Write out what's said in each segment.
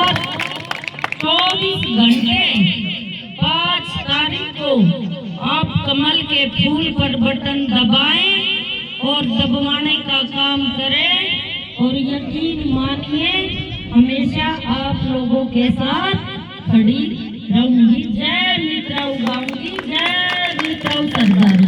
और 24 घंटे 5 तारीख को आप कमल के फूल पर बटन दबाएं और दबाने का काम करें और यकीन मानिए हमेशा आप लोगों के साथ खड़ी रहूंगी। जय मित्राऊ गाऊंगी, जय मित्राऊ सरदारी।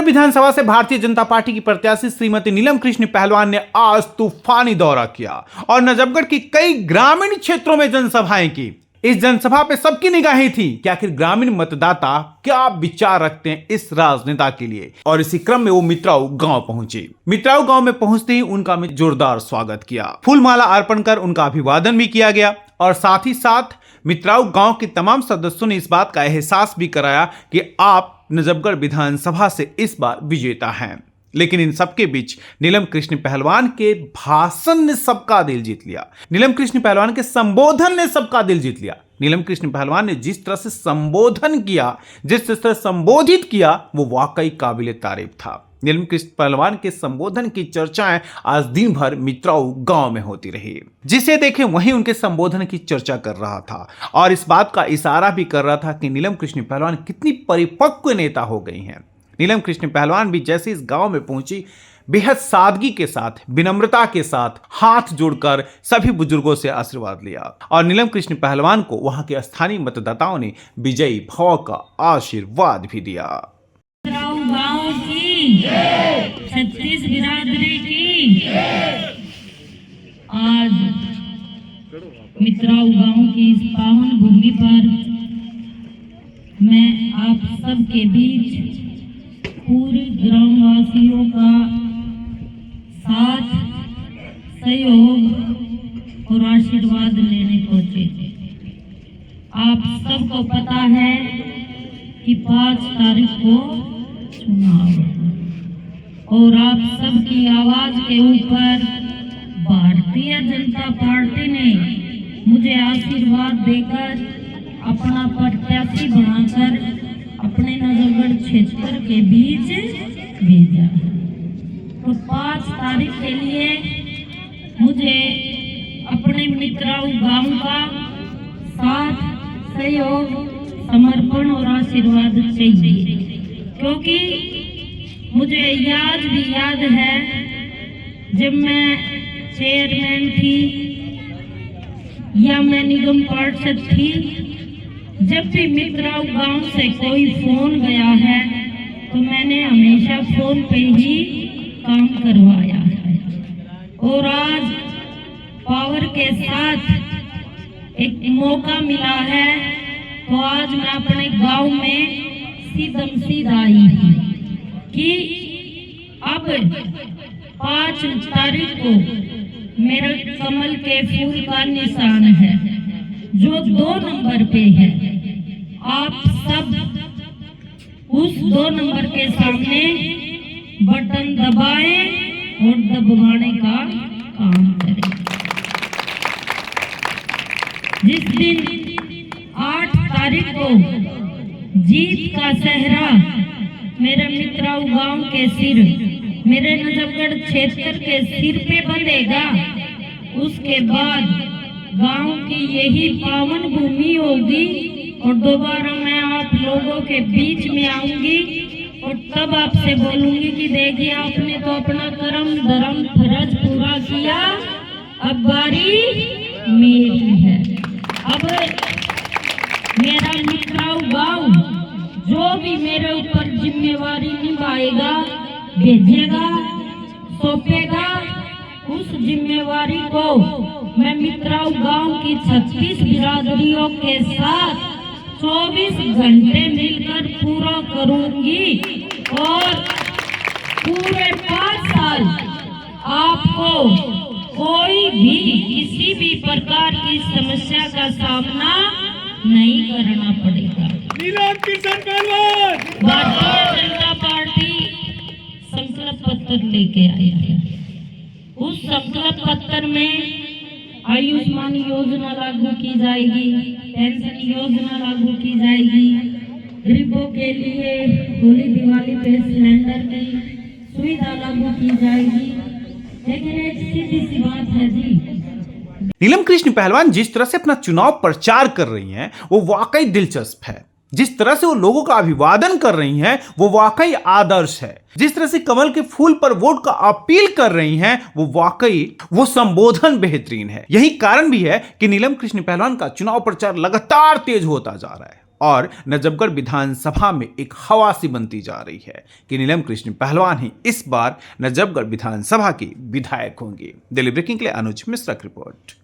विधानसभा से भारतीय जनता पार्टी की प्रत्याशी श्रीमती नीलम कृष्ण पहलवान ने आज तूफानी दौरा किया और नजफगढ़ की कई ग्रामीण क्षेत्रों में जनसभाएं की। इस जनसभा पे सबकी निगाहें थी कि आखिर ग्रामीण मतदाता क्या विचार रखते हैं इस राजनेता के लिए। और इसी क्रम में वो मित्राऊ गांव पहुंचे। मित्राऊ गांव में पहुंचते ही उनका जोरदार स्वागत किया, फूलमाला अर्पण कर उनका अभिवादन भी किया गया और साथ ही साथ मित्राऊ गांव के तमाम सदस्यों ने इस बात का एहसास भी कराया कि आप नजफगढ़ विधानसभा से इस बार विजेता हैं। लेकिन इन सबके बीच नीलम कृष्ण पहलवान के भाषण ने सबका दिल जीत लिया। नीलम कृष्ण पहलवान के संबोधन ने सबका दिल जीत लिया। नीलम कृष्ण पहलवान ने जिस तरह से संबोधन किया, जिस तरह संबोधित किया, वो वाकई काबिले तारीफ था। नीलम कृष्ण पहलवान के संबोधन की चर्चाएं आज दिन भर मित्राऊ गांव में होती रही। जिसे देखे वहीं उनके संबोधन की चर्चा कर रहा था और इस बात का इशारा भी कर रहा था कि नीलम कृष्ण पहलवान कितनी परिपक्व नेता हो गई हैं। नीलम कृष्ण पहलवान भी जैसे इस गांव में पहुंची, बेहद सादगी के साथ, विनम्रता के साथ हाथ जोड़कर सभी बुजुर्गों से आशीर्वाद लिया और नीलम कृष्ण पहलवान को वहां के स्थानीय मतदाताओं ने विजयी भाव का आशीर्वाद भी दिया। गांव की 36 बिरादरी की आज मित्राऊ गांव की इस पावन भूमि पर मैं आप सबके बीच पूरे ग्रामवासियों का साथ, सहयोग और आशीर्वाद लेने पहुंचे। आप सबको पता है कि 5 तारीख को चुनाव और आप सबकी आवाज के ऊपर भारतीय जनता पार्टी ने मुझे आशीर्वाद देकर अपना प्रत्याशी बनाकर अपने नजफगढ़ क्षेत्र के बीच भेजा। तो 5 तारीख के लिए मुझे अपने मित्राऊ गांव का साथ, सहयोग, समर्पण और आशीर्वाद चाहिए, क्योंकि मुझे याद है जब मैं चेयरमैन थी या मैं निगम पार्षद थी, जब भी मित्राऊ गांव से कोई फोन गया है तो मैंने हमेशा फोन पे ही काम करवाया है। और आज पावर के साथ एक मौका मिला है तो आज मैं अपने गांव में सीधा आई हूँ कि अब 5 तारीख को मेरा कमल के फूल का निशान है जो 2 नंबर पे है। आप सब उस 2 नंबर के सामने बटन दबाएं और दबाने का काम करें। जिस दिन 8 तारीख को जीत का सहरा मेरे मित्राऊ गांव के सिर, मेरे नजफगढ़ क्षेत्र के सिर पे बंधेगा, उसके बाद गांव की यही पावन भूमि होगी और दोबारा मैं आप लोगों के बीच में आऊंगी और तब आपसे बोलूंगी कि देखिए आपने तो अपना कर्म धर्म फर्ज पूरा किया, अब बारी मेरी है। अब मेरा मित्राऊ गांव जो भी मेरे ऊपर जिम्मेवारी निभाएगा, भेजेगा, सौंपेगा, उस जिम्मेवारी को मैं मित्राऊ गांव की 36 बिरादरियों के साथ 24 घंटे मिलकर पूरा करूंगी और पूरे 5 साल आपको कोई भी किसी भी प्रकार की समस्या का सामना नहीं करना पड़ेगा। भारतीय जनता पार्टी संकल्प पत्र लेके आई है। उस संकल्प पत्र में आयुष्मान योजना लागू की जाएगी, पेंशन योजना लागू की जाएगी, गरीबों के लिए होली दिवाली पे सिलेंडर की सुविधा लागू की जाएगी। लेकिन एक सीधी सी बात है जी, नीलम कृष्ण पहलवान जिस तरह से अपना चुनाव प्रचार कर रही हैं वो वाकई दिलचस्प है। जिस तरह से वो लोगों का अभिवादन कर रही हैं वो वाकई आदर्श है। जिस तरह से कमल के फूल पर वोट का अपील कर रही हैं वो वाकई वो संबोधन बेहतरीन है। यही कारण भी है कि नीलम कृष्ण पहलवान का चुनाव प्रचार लगातार तेज होता जा रहा है और नजफगढ़ विधानसभा में एक हवा सी बनती जा रही है कि नीलम कृष्ण पहलवान ही इस बार नजफगढ़ विधानसभा की विधायक होंगे। दिल्ली ब्रेकिंग के लिए अनुज मिश्रा की रिपोर्ट।